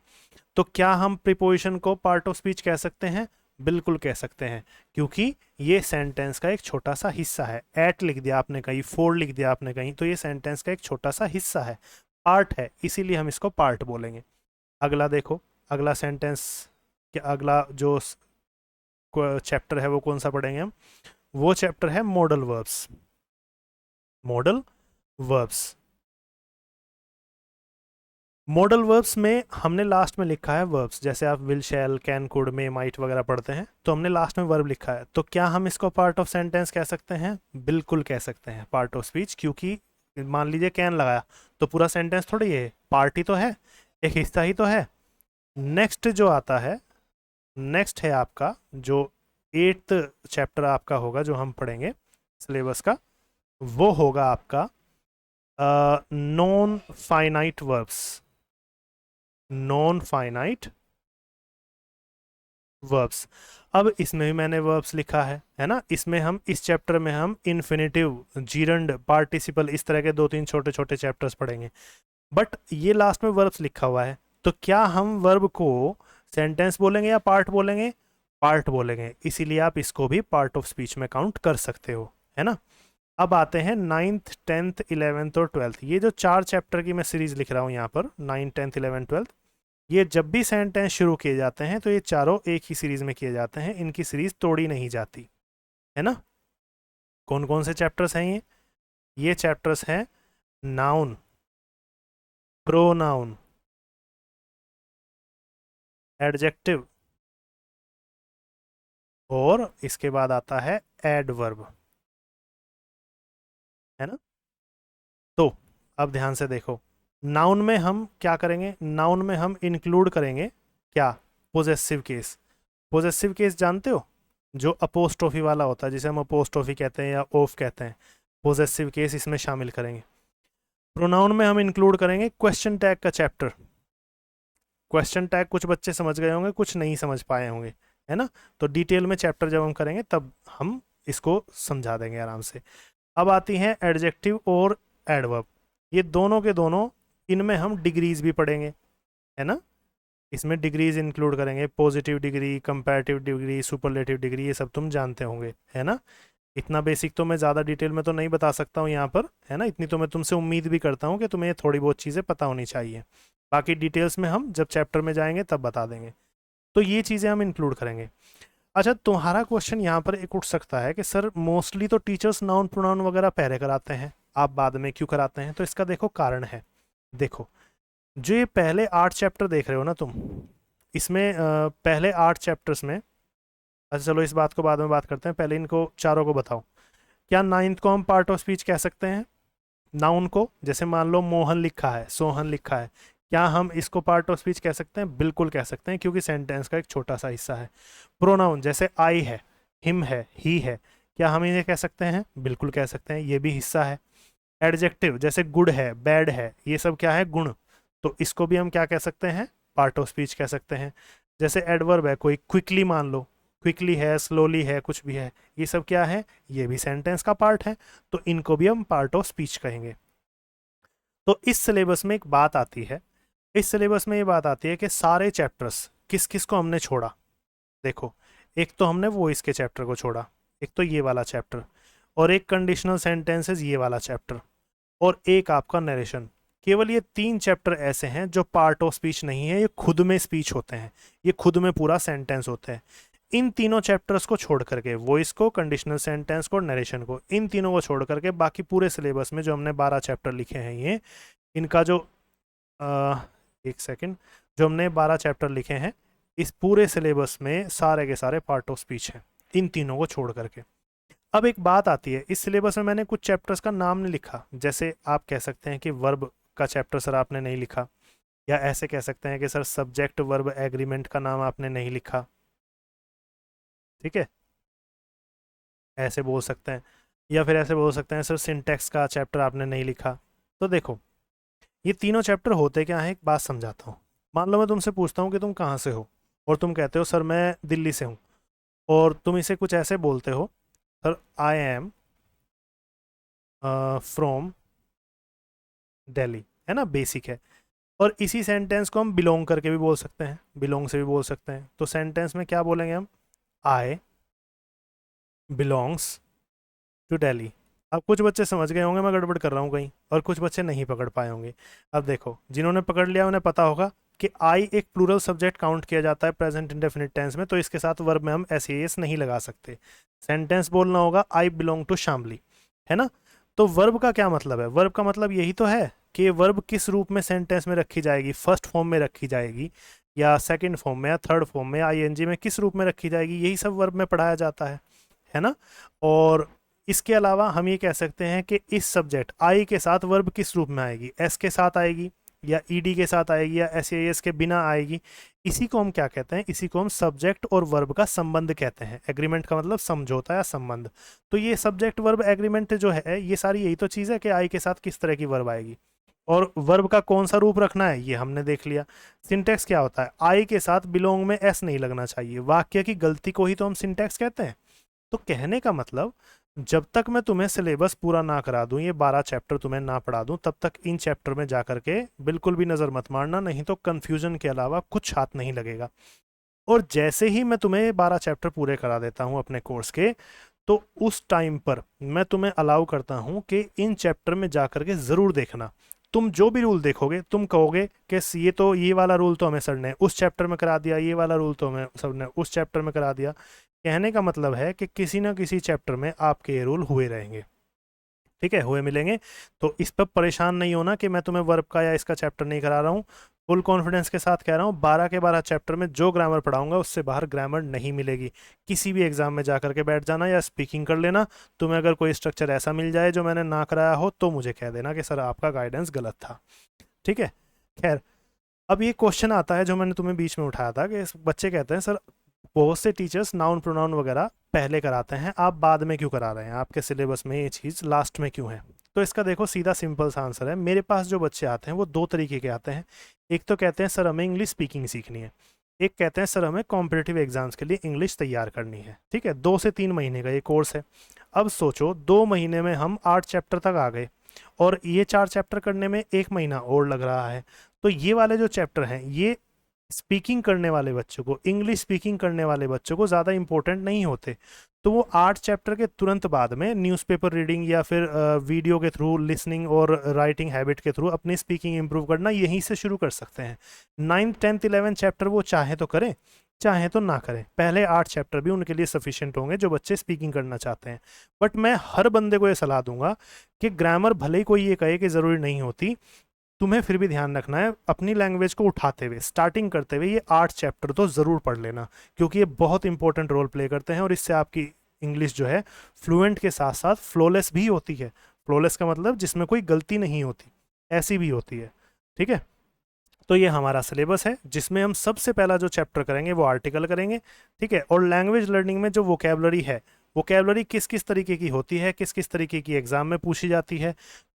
तो क्या हम प्रीपोजिशन को पार्ट ऑफ स्पीच कह सकते हैं, बिल्कुल कह सकते हैं, क्योंकि ये सेंटेंस का एक छोटा सा हिस्सा है। एट लिख दिया आपने कहीं, फोर लिख दिया आपने कहीं, तो ये सेंटेंस का एक छोटा सा हिस्सा है, पार्ट है, इसीलिए हम इसको पार्ट बोलेंगे। अगला देखो, अगला सेंटेंस, क्या अगला जो चैप्टर है वो कौन सा पढ़ेंगे हम, वो चैप्टर है modal verbs. Modal verbs, modal verbs में हमने लास्ट में लिखा है वर्ब्स, जैसे आप will, shall, can, could, may, might वगैरह पढ़ते हैं, तो हमने लास्ट में वर्ब लिखा है। तो क्या हम इसको पार्ट ऑफ सेंटेंस कह सकते हैं, बिल्कुल कह सकते हैं पार्ट ऑफ स्पीच, क्योंकि मान लीजिए कैन लगाया तो पूरा सेंटेंस थोड़ी है, पार्ट ही तो है, एक हिस्सा ही तो है। नेक्स्ट जो आता है, नेक्स्ट है आपका जो 8th चैप्टर आपका होगा जो हम पढ़ेंगे सिलेबस का, वो होगा आपका non finite verbs. Non finite verbs, अब इसमें भी मैंने वर्ब्स लिखा है ना। इसमें हम, इस चैप्टर में हम इन्फिनेटिव, जीरंड, पार्टिसिपल, इस तरह के 2-3 छोटे छोटे चैप्टर्स पढ़ेंगे, बट ये लास्ट में वर्ब्स लिखा हुआ है। तो क्या हम वर्ब को सेंटेंस बोलेंगे या पार्ट बोलेंगे, पार्ट बोलेंगे, इसीलिए आप इसको भी पार्ट ऑफ स्पीच में काउंट कर सकते हो, है ना। अब आते हैं 9th, 10th, 11th और 12th, ये जो 4 चैप्टर की मैं सीरीज लिख रहा हूँ यहाँ पर, 9, 10, 11, 12, ये जब भी सेंटेंस शुरू किए जाते हैं तो ये चारों एक ही सीरीज में किए जाते हैं, इनकी सीरीज तोड़ी नहीं जाती, है ना। कौन कौन से चैप्टर्स हैं ये चैप्टर्स हैं नाउन, प्रोनाउन, एडजेक्टिव, और इसके बाद आता है एडवर्ब, है ना। तो अब ध्यान से देखो, नाउन में हम क्या करेंगे, नाउन में हम इंक्लूड करेंगे क्या, पोजेसिव केस। पोजेसिव केस जानते हो, जो अपोस्ट्रोफी वाला होता है, जिसे हम अपोस्ट्रोफी कहते हैं या ऑफ कहते हैं, पोजेसिव केस इसमें शामिल करेंगे। प्रोनाउन में हम इंक्लूड करेंगे क्वेश्चन टैग का चैप्टर। क्वेश्चन टैग कुछ बच्चे समझ गए होंगे, कुछ नहीं समझ पाए होंगे, है ना। तो डिटेल में चैप्टर जब हम करेंगे तब हम इसको समझा देंगे आराम से। अब आती हैं एडजेक्टिव और एडवर्ब। ये दोनों के दोनों, इनमें हम डिग्रीज भी पढ़ेंगे, है ना। इसमें डिग्रीज इंक्लूड करेंगे, positive degree, comparative degree, superlative degree, ये सब तुम जानते होंगे, है ना। इतना बेसिक तो मैं ज़्यादा डिटेल में तो नहीं बता सकता हूँ यहाँ पर, है ना। इतनी तो मैं तुमसे उम्मीद भी करता हूँ कि तुम्हें थोड़ी बहुत चीज़ें पता होनी चाहिए। बाकी डिटेल्स में हम जब चैप्टर में जाएंगे तब बता देंगे। तो ये चीज़ें हम इंक्लूड करेंगे। अच्छा, तुम्हारा क्वेश्चन यहाँ पर एक उठ सकता है कि सर मोस्टली तो टीचर्स नाउन प्रोनाउन वगैरह पहले कराते हैं, आप बाद में क्यों कराते हैं। तो इसका देखो कारण है। देखो, जो ये पहले 8 चैप्टर देख रहे हो ना तुम, इसमें पहले 8 चैप्टर्स में, अच्छा चलो इस बात को बाद में बात करते हैं, पहले इनको चारों को बताओ। क्या नाइन्थ को हम पार्ट ऑफ स्पीच कह सकते हैं नाउन को? जैसे मान लो मोहन लिखा है, सोहन लिखा है, क्या हम इसको पार्ट ऑफ स्पीच कह सकते हैं? बिल्कुल कह सकते हैं, क्योंकि सेंटेंस का एक छोटा सा हिस्सा है। प्रोनाउन जैसे आई है, हिम है, ही है, क्या हम इन्हें कह सकते हैं? बिल्कुल कह सकते हैं, ये भी हिस्सा है। एडजेक्टिव जैसे गुड है, बैड है, ये सब क्या है? गुण। तो इसको भी हम क्या कह सकते हैं? पार्ट ऑफ स्पीच कह सकते हैं। जैसे एडवर्ब है, कोई क्विकली मान लो, क्विकली है, स्लोली है, कुछ भी है, ये सब क्या है? ये भी सेंटेंस का पार्ट है, तो इनको भी हम पार्ट ऑफ स्पीच कहेंगे। तो इस सिलेबस में एक बात आती है, इस सिलेबस में ये बात आती है कि सारे चैप्टर्स किस किस को हमने छोड़ा। देखो, एक तो हमने वॉइस के चैप्टर को छोड़ा, एक तो ये वाला चैप्टर, और एक कंडीशनल सेंटेंसेस ये वाला चैप्टर, और एक आपका नरेशन। केवल ये 3 चैप्टर ऐसे हैं जो पार्ट ऑफ स्पीच नहीं है, ये खुद में स्पीच होते हैं, ये खुद में पूरा सेंटेंस होते हैं। इन तीनों चैप्टर्स को छोड़ करके, वॉइस को, कंडीशनल सेंटेंस को और नरेशन को, इन तीनों को छोड़ करके बाकी पूरे सिलेबस में जो हमने 12 चैप्टर लिखे हैं, ये इनका जो एक सेकंड, जो हमने 12 चैप्टर लिखे हैं, इस पूरे सिलेबस में सारे के सारे पार्ट ऑफ स्पीच हैं, इन तीनों को छोड़ करके। अब एक बात आती है, इस सिलेबस में मैंने कुछ चैप्टर्स का नाम नहीं लिखा। जैसे आप कह सकते हैं कि वर्ब का चैप्टर सर आपने नहीं लिखा, या ऐसे कह सकते हैं कि सर सब्जेक्ट वर्ब एग्रीमेंट का नाम आपने नहीं लिखा, ठीक है, ऐसे बोल सकते हैं। या फिर ऐसे बोल सकते हैं सर सिंटैक्स का चैप्टर आपने नहीं लिखा। तो देखो, ये तीनों चैप्टर होते क्या है, एक बात समझाता हूँ। मान लो मैं तुमसे पूछता हूँ कि तुम कहाँ से हो, और तुम कहते हो सर मैं दिल्ली से हूँ, और तुम इसे कुछ ऐसे बोलते हो, sir I am from Delhi, है ना, बेसिक है। और इसी सेंटेंस को हम बिलोंग करके भी बोल सकते हैं, बिलोंग से भी बोल सकते हैं। तो सेंटेंस में क्या बोलेंगे हम? आई बिलोंग्स टू दिल्ली। अब कुछ बच्चे समझ गए होंगे मैं गड़बड़ कर रहा हूँ कहीं, और कुछ बच्चे नहीं पकड़ पाए होंगे। अब देखो, जिन्होंने पकड़ लिया उन्हें पता होगा कि आई एक प्लूरल सब्जेक्ट काउंट किया जाता है प्रेजेंट इंडेफिनिट टेंस में, तो इसके साथ वर्ब में हम एस एस नहीं लगा सकते। सेंटेंस बोलना होगा आई बिलोंग टू शामली, है ना। तो वर्ब का क्या मतलब है? वर्ब का मतलब यही तो है कि वर्ब किस रूप में सेंटेंस में रखी जाएगी, फर्स्ट फॉर्म में रखी जाएगी, या सेकंड फॉर्म में, या थर्ड फॉर्म में, आईएनजी में, किस रूप में रखी जाएगी, यही सब वर्ब में पढ़ाया जाता है ना। और इसके अलावा हम ये कह सकते हैं कि इस सब्जेक्ट आई के साथ वर्ब किस रूप में आएगी, एस के साथ आएगी, या ईडी के साथ आएगी, या एस के बिना आएगी। इसी को हम क्या कहते हैं? इसी को हम सब्जेक्ट और वर्ब का संबंध कहते हैं। एग्रीमेंट का मतलब समझौता या संबंध। तो ये सब्जेक्ट वर्ब एग्रीमेंट जो है, ये सारी यही तो चीज़ है कि आई के साथ किस तरह की वर्ब आएगी, और वर्ब का कौन सा रूप रखना है, ये हमने देख लिया। सिंटेक्स क्या होता है? आई के साथ बिलोंग में एस नहीं लगना चाहिए, वाक्य की गलती को ही तो हम सिंटेक्स कहते हैं। तो कहने का मतलब, जब तक मैं तुम्हें सिलेबस पूरा ना करा दूं, ये 12 चैप्टर तुम्हें ना पढ़ा दूं, तब तक इन चैप्टर में जा करके बिल्कुल भी नज़र मत मारना, नहीं तो कंफ्यूजन के अलावा कुछ हाथ नहीं लगेगा। और जैसे ही मैं तुम्हें 12 चैप्टर पूरे करा देता हूं अपने कोर्स के, तो उस टाइम पर मैं तुम्हें अलाउ करता हूं कि इन चैप्टर में जा करके ज़रूर देखना। तुम जो भी रूल देखोगे, तुम कहोगे कि ये तो, ये वाला रूल तो हमें सर ने उस चैप्टर में करा दिया, ये वाला रूल तो हमें सर ने उस चैप्टर में करा दिया। कहने का मतलब है कि किसी ना किसी चैप्टर में आपके ये रूल हुए रहेंगे, ठीक है, हुए मिलेंगे। तो इस पर परेशान नहीं होना कि मैं तुम्हें वर्ब का या इसका चैप्टर नहीं करा रहा हूँ। फुल कॉन्फिडेंस के साथ कह रहा हूँ, 12 के 12 चैप्टर में जो ग्रामर पढ़ाऊंगा उससे बाहर ग्रामर नहीं मिलेगी। किसी भी एग्जाम में जा करके बैठ जाना या स्पीकिंग कर लेना। तुम्हें अगर कोई स्ट्रक्चर ऐसा मिल जाए जो मैंने ना कराया हो, तो मुझे कह देना कि सर आपका गाइडेंस गलत था, ठीक है। खैर, अब ये क्वेश्चन आता है जो मैंने तुम्हें बीच में उठाया था, कि बच्चे कहते हैं सर बहुत से टीचर्स नाउन प्रोनाउन वगैरह पहले कराते हैं, आप बाद में क्यों करा रहे हैं, आपके सिलेबस में ये चीज़ लास्ट में क्यों है? तो इसका देखो सीधा सिंपल सा आंसर है। मेरे पास जो बच्चे आते हैं वो 2 तरीके के आते हैं। एक तो कहते हैं सर हमें इंग्लिश स्पीकिंग सीखनी है, एक कहते हैं सर हमें कॉम्पिटिटिव एग्जाम्स के लिए इंग्लिश तैयार करनी है, ठीक है। 2 से 3 महीने का ये कोर्स है। अब सोचो 2 महीने में हम 8 चैप्टर तक आ गए और ये 4 चैप्टर करने में 1 महीना और लग रहा है। तो ये वाले जो चैप्टर हैं ये स्पीकिंग करने वाले बच्चों को, इंग्लिश स्पीकिंग करने वाले बच्चों को ज़्यादा इंपॉर्टेंट नहीं होते। तो वो 8 चैप्टर के तुरंत बाद में न्यूज़पेपर रीडिंग या फिर वीडियो के थ्रू, लिसनिंग और राइटिंग हैबिट के थ्रू अपनी स्पीकिंग इंप्रूव करना यहीं से शुरू कर सकते हैं। 9th 10th 11th चैप्टर वो चाहे तो करें, चाहे तो ना करें, पहले 8 चैप्टर भी उनके लिए सफिशिएंट होंगे जो बच्चे स्पीकिंग करना चाहते हैं। बट मैं हर बंदे को ये सलाह दूंगा कि ग्रामर भले ही कोई ये कहे कि ज़रूरी नहीं होती, तुम्हें फिर भी ध्यान रखना है अपनी लैंग्वेज को उठाते हुए, स्टार्टिंग करते हुए ये 8 चैप्टर तो ज़रूर पढ़ लेना, क्योंकि ये बहुत इंपॉर्टेंट रोल प्ले करते हैं और इससे आपकी इंग्लिश जो है फ्लुएंट के साथ साथ फ्लॉलेस भी होती है। फ्लॉलेस का मतलब जिसमें कोई गलती नहीं होती, ऐसी भी होती है। ठीक है, तो ये हमारा सिलेबस है जिसमें हम सबसे पहला जो चैप्टर करेंगे वो आर्टिकल करेंगे। ठीक है, और लैंग्वेज लर्निंग में जो वोकेबलरी है, वोकेबलरी किस किस तरीके की होती है, किस किस तरीके की एग्जाम में पूछी जाती है,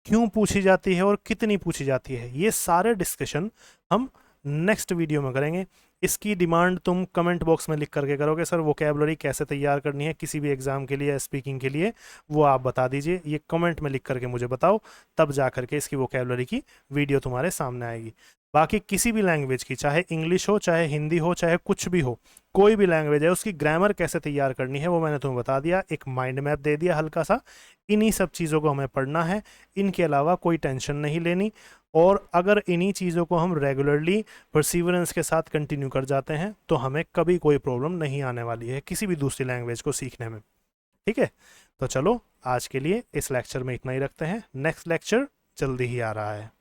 क्यों पूछी जाती है और कितनी पूछी जाती है, ये सारे डिस्कशन हम नेक्स्ट वीडियो में करेंगे। इसकी डिमांड तुम कमेंट बॉक्स में लिख करके करोगे, सर वोकेबलरी कैसे तैयार करनी है किसी भी एग्जाम के लिए, स्पीकिंग के लिए, वो आप बता दीजिए, ये कमेंट में लिख करके मुझे बताओ, तब जा करके इसकी वोकेबलरी की वीडियो तुम्हारे सामने आएगी। बाकी किसी भी लैंग्वेज की, चाहे इंग्लिश हो, चाहे हिंदी हो, चाहे कुछ भी हो, कोई भी लैंग्वेज है, उसकी ग्रामर कैसे तैयार करनी है वो मैंने तुम्हें बता दिया, एक माइंड मैप दे दिया हल्का सा। इन्हीं सब चीज़ों को हमें पढ़ना है, इनके अलावा कोई टेंशन नहीं लेनी। और अगर इन्हीं चीज़ों को हम रेगुलरली परसिवरेंस के साथ कंटिन्यू कर जाते हैं तो हमें कभी कोई प्रॉब्लम नहीं आने वाली है किसी भी दूसरी लैंग्वेज को सीखने में। ठीक है, तो चलो आज के लिए इस लेक्चर में इतना ही रखते हैं, नेक्स्ट लेक्चर जल्दी ही आ रहा है।